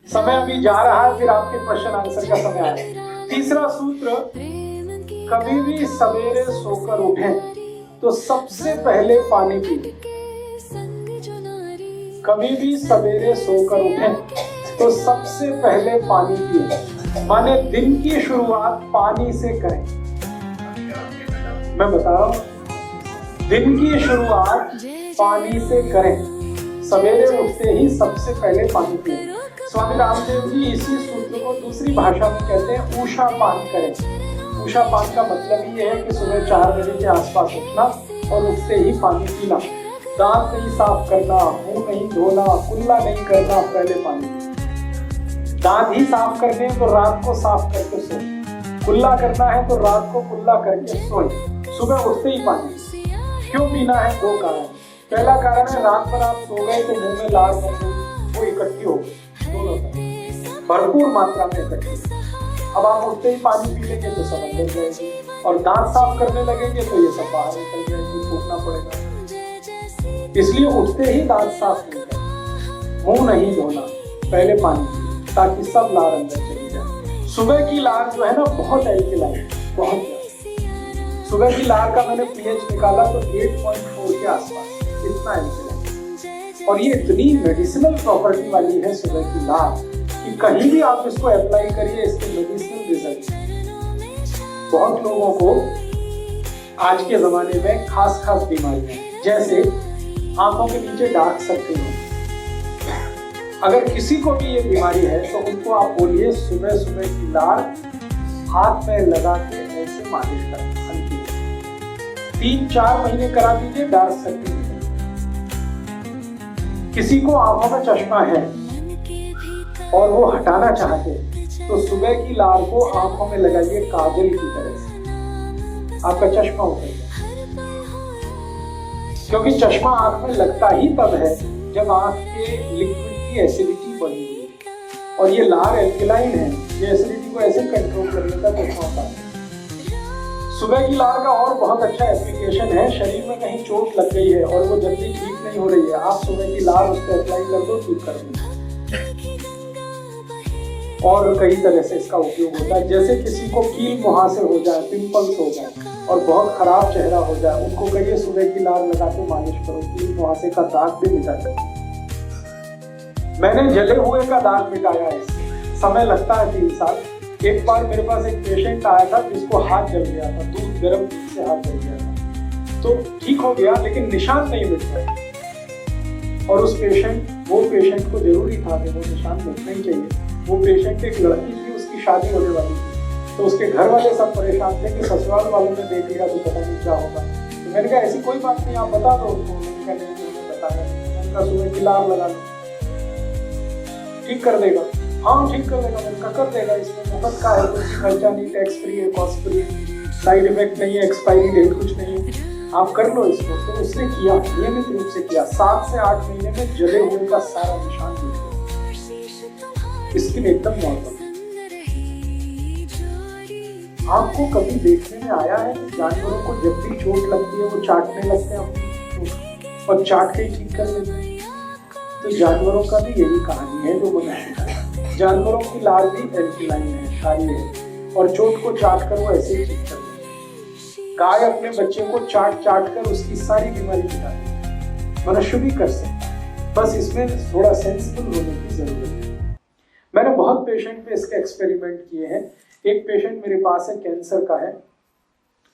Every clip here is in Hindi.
समय अभी जा रहा है, फिर आपके क्वेश्चन आंसर का समय आएगा। तीसरा सूत्र, कभी भी सवेरे सोकर उठें तो सबसे पहले पानी पिए। कभी भी सवेरे सोकर उठें तो सबसे पहले पानी पिए, माने दिन की शुरुआत पानी से करें। मैं बता रहा हूं, दिन की शुरुआत पानी से करें। सवेरे उठते ही सबसे पहले पानी पिए। स्वामी रामदेव जी इसी सूत्र को दूसरी भाषा में कहते हैं ऊषा पान करें। ऊषा पान का मतलब ये है कि सुबह 4 बजे के आसपास उठना और उठते ही पानी पीना। दांत नहीं साफ करना, मुंह नहीं धोना, कुल्ला नहीं करना, पहले पानी। दांत ही साफ करने हैं तो रात को साफ करके सोए, कुल्ला करना है तो रात को कुल्ला करके सोए, सुबह उठते ही पानी। क्यों पीना है? 2 कारण। पहला कारण है रात भर आप सो गए तो मुंह में लार बन गई, वो इकट्ठी हो गई, दोनों भरपूर मात्रा में इकट्ठी। अब आप उठते ही पानी पी लेंगे तो सब अंदर जाएगी, और दांत साफ करने लगेंगे तो ये सब बाहर निकल जाएगी, थूकना पड़ेगा। इसलिए उठते ही दांत साफ नहीं करना, मुंह नहीं धोना, पहले पानी, ताकि सब लार अंदर चली जाए। सुबह की लार जो है ना बहुत एल्कलाइन, बहुत। सुबह की लार का मैंने पीएच निकाला तो 8.4 के आसपास, इतना एल्कलाइन। और ये इतनी मेडिसिनल प्रॉपर्टी वाली है सुबह की लार कि कहीं भी आप इसको अप्लाई करिए, इसके मेडिसिनल रिजल्ट। बहुत लोगों को आज के जमाने में खास बीमारियां, जैसे आंखों के नीचे डार्क सर्कल हो, अगर किसी को भी ये बीमारी है तो उनको आप बोलिए सुबह सुबह की लार हाथ में लगा के ऐसे मालिश करें, हल्की। 3-4 महीने करा दीजिए, डार्क सर्कल। किसी को आंखों में चश्मा है और वो हटाना चाहते हैं तो सुबह की लार को आंखों में लगाइए काजल की तरह से, आपका चश्मा उतर जाए। क्योंकि चश्मा आंख में लगता ही तब है जब आंख के लिक्विड की एसिडिटी बढ़ी हुई है, और ये लार एल्कलाइन है, ये एसिडिटी को ऐसे कंट्रोल करने का चश्मा होता है। सुबह की लार का और बहुत अच्छा एप्लीकेशन है, शरीर में कहीं चोट लग गई है और वो जल्दी ठीक नहीं हो रही है, आप सुबह की लार उस पर अप्लाई कर दो, ठीक कर दो। और कई तरह से इसका उपयोग होता है। जैसे किसी को कील मुहासे हो जाए, पिंपल्स हो जाए और बहुत खराब चेहरा हो जाए, उनको कहिए सुबह की लार लगा के मालिश करो, कील मुहासे का दाग भी मिटा जाए। मैंने जले हुए का दाग मिटाया है, समय लगता है 3 साल। एक बार मेरे पास एक पेशेंट आया था जिसको हाथ जल गया था, दूध गर्म दूध से हाथ जल गया था, तो ठीक हो गया लेकिन निशान नहीं मिट रहे। और उस वो पेशेंट को जरूरी था कि वो निशान मिटना ही चाहिए। वो पेशेंट एक लड़की थी, उसकी शादी होने वाली थी, तो उसके घर वाले सब परेशान थे कि ससुराल वालों ने देख लिया तो पता नहीं क्या होगा। तो मैंने कहा ऐसी कोई बात नहीं, आप बता दो उनको। मैंने कहा नहीं बताया, मैंने कहा सुबह की लार लगा लो, ठीक कर देगा। हाँ ठीक कर देगा, मैंने कहा कर देगा, इसमें मुफ्त का है, कुछ खर्चा नहीं, टैक्स फ्री है, कॉस्ट फ्री, साइड इफेक्ट नहीं है, एक्सपायरी डेट कुछ नहीं है, आप कर लो इसको। तो उसने किया, नियमित रूप से किया, 7 से 8 महीने में जले हुए का सारा निशान मिट गया, स्किन एकदम नॉर्मल। आपको कभी देखने में आया है कि जानवरों को जब भी चोट लगती है वो चाटने लगते हैं और चाट के ही ठीक कर लेते हैं? तो जानवरों का भी यही कहानी है जो मनुष्य का। जानवरों की लार भी एल्कलाइन है, क्षारीय है, और चोट को चाट कर वो ऐसे ही ठीक कर लेते हैं। गाय अपने बच्चे को चाट कर उसकी सारी बीमारी मिटा देती है, मनुष्य भी कर सकता है, बस इसमें थोड़ा सेंसिबल होने की जरूरत है। मैंने बहुत पेशेंट पे इसके एक्सपेरिमेंट किए हैं। एक पेशेंट मेरे पास है, कैंसर का है,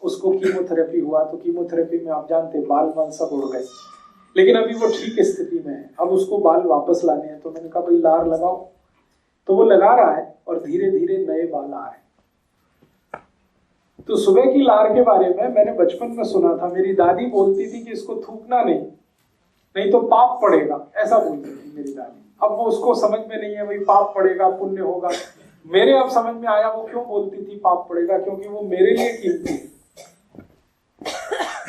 उसको कीमोथेरेपी हुआ, तो कीमोथेरेपी में आप जानते हैं बाल बाल सब उड़ गए, लेकिन अभी वो ठीक स्थिति में है। अब उसको बाल वापस लाने हैं, तो मैंने कहा भाई लार लगाओ, तो वो लगा रहा है और धीरे धीरे नए बाल आ रहे हैं। तो सुबह की लार के बारे में मैंने बचपन में सुना था, मेरी दादी बोलती थी कि इसको थूकना नहीं तो पाप पड़ेगा, ऐसा बोलती थी मेरी दादी। अब वो उसको समझ में नहीं है भाई पाप पड़ेगा पुण्य होगा। मेरे अब समझ में आया वो क्यों बोलती थी पाप पड़ेगा, क्योंकि वो मेरे लिए कीमती है।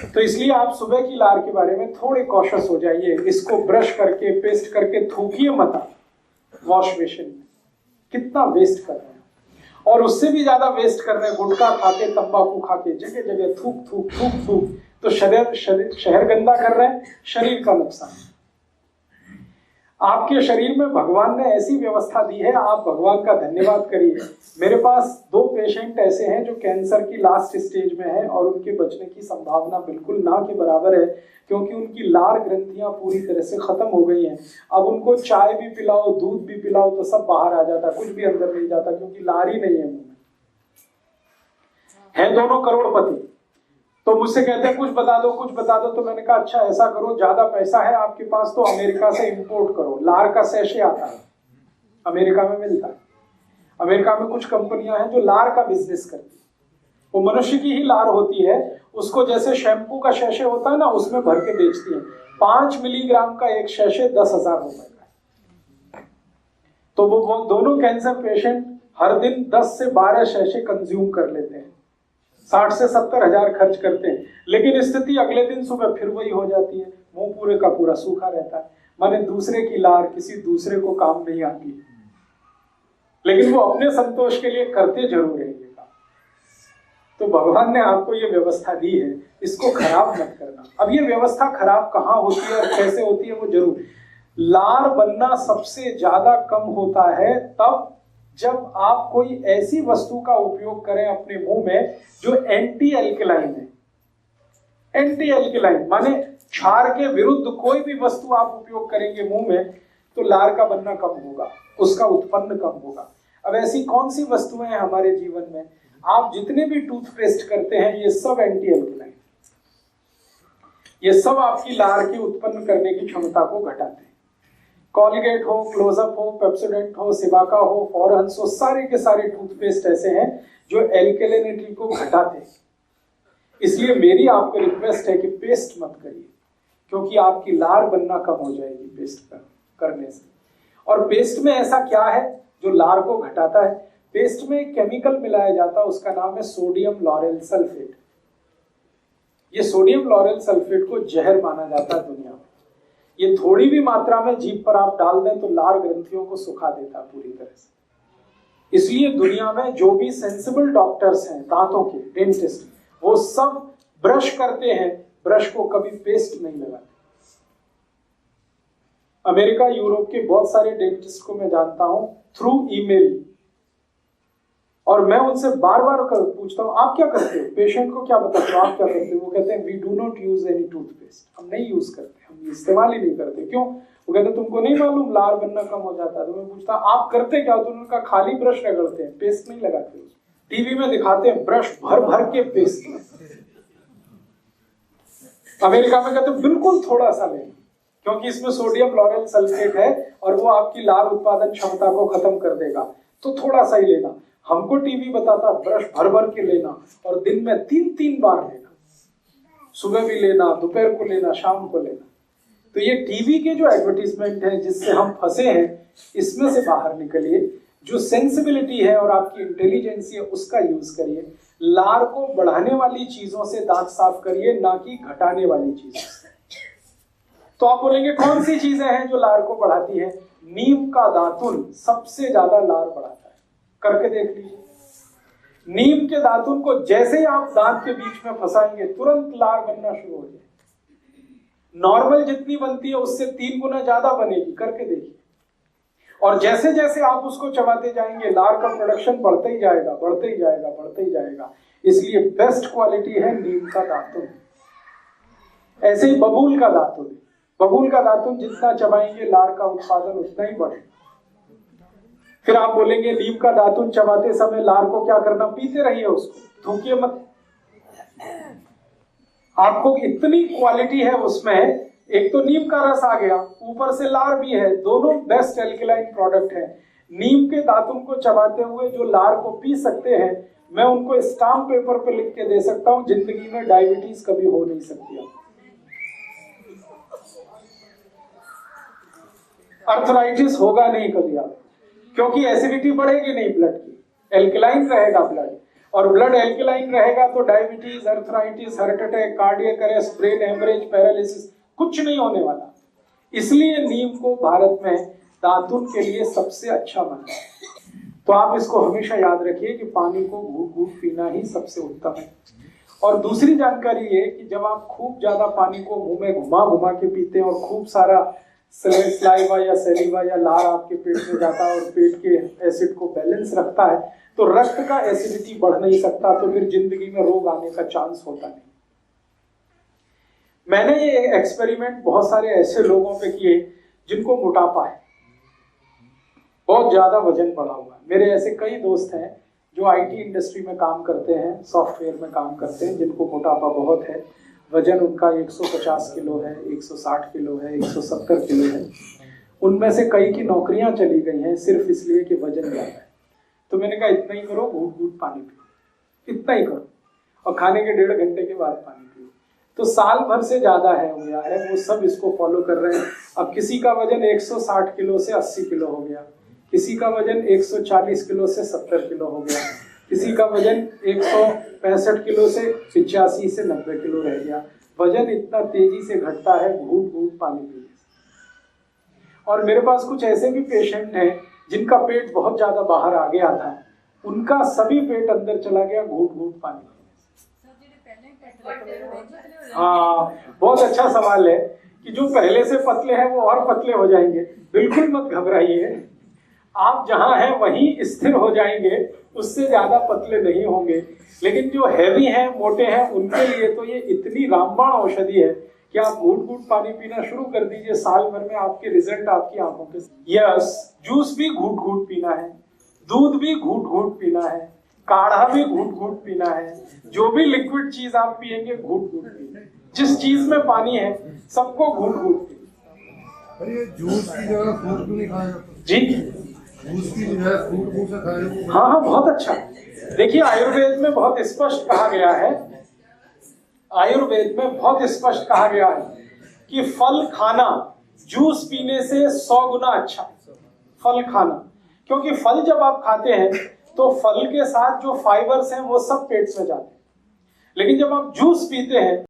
तो इसलिए आप सुबह की लार के बारे में थोड़े कॉशियस हो जाइए, इसको ब्रश करके पेस्ट करके थूकिए मत वॉश बेसिन में, कितना वेस्ट कर रहे हैं। और उससे भी ज्यादा वेस्ट कर रहे हैं गुटखा खाके, तंबाकू खाके, जगह जगह थूक, तो शहर गंदा कर रहे हैं, शरीर का नुकसान। आपके शरीर में भगवान ने ऐसी व्यवस्था दी है, आप भगवान का धन्यवाद करिए। मेरे पास 2 पेशेंट ऐसे हैं जो कैंसर की लास्ट स्टेज में हैं और उनके बचने की संभावना बिल्कुल ना के बराबर है, क्योंकि उनकी लार ग्रंथियां पूरी तरह से खत्म हो गई हैं। अब उनको चाय भी पिलाओ, दूध भी पिलाओ तो सब बाहर आ जाता, कुछ भी अंदर नहीं जाता, क्योंकि लार ही नहीं है मुंह में। है दोनों करोड़पति, तो मुझसे कहते हैं कुछ बता दो कुछ बता दो। तो मैंने कहा अच्छा ऐसा करो, ज्यादा पैसा है आपके पास तो अमेरिका से इंपोर्ट करो। लार का सैशे आता है, अमेरिका में मिलता है। अमेरिका में कुछ कंपनियां हैं जो लार का बिजनेस करती है, वो मनुष्य की ही लार होती है, उसको जैसे शैम्पू का सैशे होता है ना, उसमें भर के बेचती है। 5 मिलीग्राम का एक सैशे 10,000 रुपए का है। तो वो दोनों कैंसर पेशेंट हर दिन 10 से 12 सैशे कंज्यूम कर लेते हैं, 60 से 70 हजार खर्च करते हैं। लेकिन स्थिति अगले दिन सुबह फिर वही हो जाती है, मुंह पूरे का पूरा सूखा रहता है। माने दूसरे की लार किसी दूसरे को काम नहीं आती, लेकिन वो अपने संतोष के लिए करते जरूर है ये काम। तो भगवान ने आपको ये व्यवस्था दी है, इसको खराब मत करना। अब ये व्यवस्था खराब कहाँ होती है और कैसे होती है वो जरूर। लार बनना सबसे ज्यादा कम होता है तब जब आप कोई ऐसी वस्तु का उपयोग करें अपने मुंह में जो एंटी एल्कलाइन है। एंटी एल्कलाइन माने क्षार के विरुद्ध कोई भी वस्तु आप उपयोग करेंगे मुंह में तो लार का बनना कम होगा, उसका उत्पन्न कम होगा। अब ऐसी कौन सी वस्तुएं हैं हमारे जीवन में? आप जितने भी टूथपेस्ट करते हैं ये सब एंटी एल्कलाइन, ये सब आपकी लार की उत्पन्न करने की क्षमता को घटाते हैं। कॉलगेट हो, क्लोजअप हो, पेप्सोडेंट हो, सिबाका हो, फॉरहंस हो, सारे के सारे टूथपेस्ट ऐसे हैं जो एल्कलिनिटी को घटाते हैं। इसलिए मेरी आपको रिक्वेस्ट है कि पेस्ट मत करिए, क्योंकि आपकी लार बनना कम हो जाएगी पेस्ट करने से। और पेस्ट में ऐसा क्या है जो लार को घटाता है? पेस्ट में एक केमिकल मिलाया जाता है, उसका नाम है सोडियम लॉरेल सल्फेट। ये सोडियम लॉरेल सल्फेट को जहर माना जाता है दुनिया में। ये थोड़ी भी मात्रा में जीभ पर आप डाल दें तो लार ग्रंथियों को सुखा देता पूरी तरह से। इसलिए दुनिया में जो भी सेंसिबल डॉक्टर्स हैं दांतों के, डेंटिस्ट, वो सब ब्रश करते हैं, ब्रश को कभी पेस्ट नहीं लगाते। अमेरिका, यूरोप के बहुत सारे डेंटिस्ट को मैं जानता हूं थ्रू ईमेल, और मैं उनसे बार बार पूछता हूं आप क्या करते हो, पेशेंट को क्या बताते हो, आप क्या करते हो? वो कहते हैं we do not use any toothpaste, हम नहीं यूज करते, हम इस्तेमाल ही नहीं करते। क्यों? वो कहते तुमको नहीं मालूम लार बनना कम हो जाता है। तो मैं पूछता आप करते क्या? तो उनका खाली ब्रश रगड़ते हैं, पेस्ट नहीं लगाते। टीवी में दिखाते हैं ब्रश भर भर के पेस्ट। अमेरिका में कहते बिल्कुल थोड़ा सा लें, क्योंकि इसमें सोडियम लॉरेल सल्फेट है और वो आपकी लार उत्पादन क्षमता को खत्म कर देगा, तो थोड़ा सा ही लेना। हमको टीवी बताता ब्रश भर भर के लेना और दिन में 3-3 बार लेना, सुबह भी लेना, दोपहर को लेना, शाम को लेना। तो ये टीवी के जो एडवर्टीजमेंट है जिससे हम फंसे हैं, इसमें से बाहर निकलिए। जो सेंसिबिलिटी है और आपकी इंटेलिजेंसी है उसका यूज करिए। लार को बढ़ाने वाली चीजों से दांत साफ करिए, ना कि घटाने वाली चीजों से। तो आप बोलेंगे कौन सी चीजें हैं जो लार को बढ़ाती है? नीम का दातुन सबसे ज्यादा लार बढ़ाता है, करके देख लीजिए। नीम के दातुन को जैसे ही आप दांत के बीच में फंसाएंगे तुरंत लार बनना शुरू हो जाए। नॉर्मल जितनी बनती है उससे 3 गुना ज्यादा बनेगी, करके देखिए। और जैसे जैसे आप उसको चबाते जाएंगे लार का प्रोडक्शन बढ़ते ही जाएगा, बढ़ते ही जाएगा, बढ़ते ही जाएगा। इसलिए बेस्ट क्वालिटी है नीम का दातुन। ऐसे ही बबूल का दातुन, बबूल का दातुन जितना चबाएंगे लार का उत्पादन उतना ही बढ़ेगा। फिर आप बोलेंगे नीम का दातुन चबाते समय लार को क्या करना? पीते रहिए, उसको थूकिए मत। आपको इतनी क्वालिटी है उसमें, एक तो नीम का रस आ गया, ऊपर से लार भी है, दोनों बेस्ट एल्कलाइन प्रोडक्ट है। नीम के दातुन को चबाते हुए जो लार को पी सकते हैं, मैं उनको स्टाम्प पेपर पे लिख के दे सकता हूं जिंदगी में डायबिटीज कभी हो नहीं सकती। अर्थराइटिस होगा नहीं कभी आप, क्योंकि एसिडिटी बढ़ेगी नहीं ब्लड की, एल्कलाइन रहेगा ब्लड, और ब्लड एल्कलाइन रहेगा तो diabetes, arthritis, heart attack, cardiac arrest, brain haemorrhage, paralysis कुछ नहीं होने वाला। इसलिए नीम को भारत में दातुन के लिए सबसे अच्छा माना है। तो आप इसको हमेशा याद रखिए कि पानी को घूट घूट पीना ही सबसे उत्तम है। और दूसरी जानकारी ये कि जब आप खूब ज्यादा पानी को मुंह में घुमा घुमा के पीते हैं और खूब सारा स्लाइवा या सैलिवा या लार आपके पेट में जाता है और पेट के एसिड को बैलेंस रखता है, तो रक्त का एसिडिटी बढ़ नहीं सकता, तो फिर जिंदगी में रोग आने का चांस होता नहीं। मैंने ये एक्सपेरिमेंट बहुत सारे ऐसे लोगों पे किए जिनको मोटापा है, बहुत ज्यादा वजन बढ़ा हुआ है। मेरे ऐसे कई दोस्त हैं जो आईटी इंडस्ट्री में काम करते हैं, सॉफ्टवेयर में काम करते हैं, जिनको मोटापा बहुत है, वजन उनका 150 किलो है, 160 किलो है, 170 किलो है। उनमें से कई की नौकरियां चली गई हैं सिर्फ इसलिए कि वजन ज्यादा है। तो मैंने कहा इतना ही करो, घूट घूट पानी पियो, इतना ही करो, और खाने के 1.5 घंटे के बाद पानी पियो। तो साल भर से ज्यादा है हो गया है, वो सब इसको फॉलो कर रहे हैं। अब किसी का वजन 160 किलो से 80 किलो हो गया, किसी का वजन 140 किलो से 70 किलो हो गया, किसी का वजन 165 किलो से 85 से 90 किलो रह गया। वजन इतना तेजी से घटता है घूट घूट पानी पीने से। और मेरे पास कुछ ऐसे भी पेशेंट हैं जिनका पेट बहुत ज्यादा बाहर आ गया था, उनका सभी पेट अंदर चला गया घूट घूट पानी पीने से। हाँ, बहुत अच्छा सवाल है कि जो पहले से पतले हैं वो और पतले हो जाएंगे। बिल्कुल मत घबराइए, आप जहां हैं वहीं स्थिर हो जाएंगे, उससे ज्यादा पतले नहीं होंगे। लेकिन जो हैवी हैं, मोटे हैं, उनके लिए तो ये इतनी रामबाण औषधि है कि आप घूट घूट पानी पीना शुरू कर दीजिए, साल भर में आपके रिजल्ट आपकी आंखों के। यस, जूस भी घूट घूट पीना है, दूध भी घूट घूट पीना है, काढ़ा भी घूट घूट पीना है, जो भी लिक्विड चीज आप पिएंगे घूट घूट पीना है। जिस चीज में पानी है सबको घूट घूट पीना। अरे जूस की जगह फ्रूट क्यों नहीं खाया जी? जूस की जो है फ्रूट से खाए। हाँ हाँ, बहुत अच्छा। देखिए, आयुर्वेद में बहुत स्पष्ट कहा गया है, आयुर्वेद में बहुत स्पष्ट कहा गया है कि फल खाना जूस पीने से 100 गुना अच्छा। फल खाना, क्योंकि फल जब आप खाते हैं तो फल के साथ जो फाइबर्स हैं वो सब पेट में जाते हैं, लेकिन जब आप जूस पीते हैं